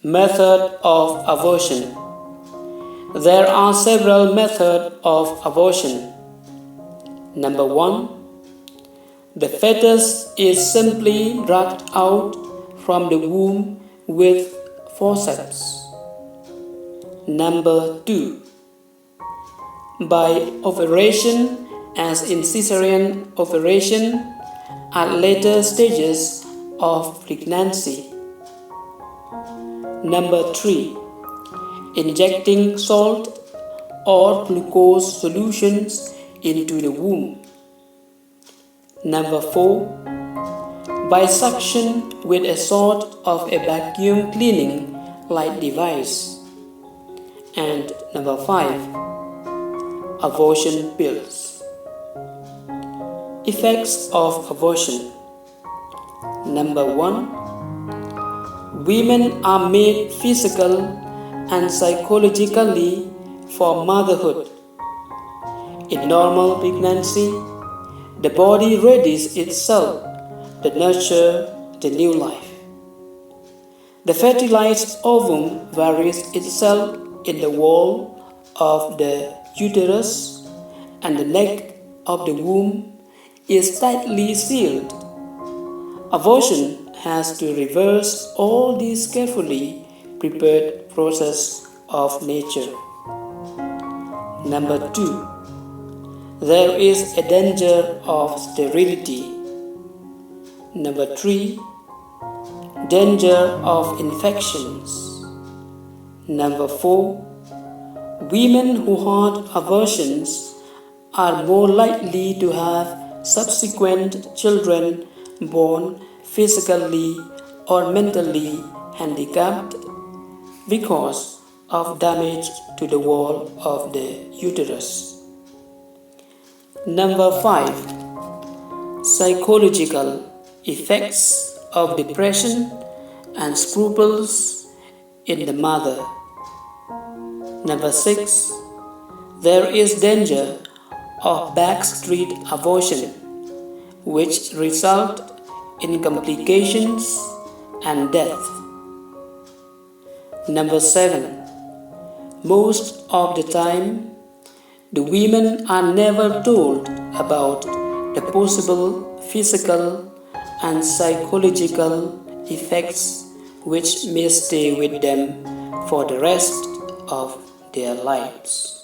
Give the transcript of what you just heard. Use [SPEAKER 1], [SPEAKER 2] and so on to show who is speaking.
[SPEAKER 1] Method of abortion. There are several methods of abortion. Number 1. The fetus is simply dragged out from the womb with forceps. Number 2. By ovulation, as in caesarean ovulation at later stages of pregnancy. Number 3. Injecting salt or glucose solutions into the womb. Number 4. By suction with a sort of a vacuum cleaning like device. And number 5. Abortion pills. Effects of abortion. Number 1. Women are made physical and psychologically for motherhood. In normal pregnancy, the body readies itself to nurture the new life. The fertilized ovum buries itself in the wall of the uterus, and the neck of the womb is tightly sealed. Abortion has to reverse all this carefully prepared process of nature. Number 2. There is a danger of sterility. Number 3. Danger of infections. Number 4. Women who had abortions are more likely to have subsequent children born physically or mentally handicapped because of damage to the wall of the uterus. Number 5. Psychological effects of depression and scruples in the mother. Number 6. There is danger of backstreet abortion, which result in complications and death. Number 7. Most of the time, the women are never told about the possible physical and psychological effects which may stay with them for the rest of their lives.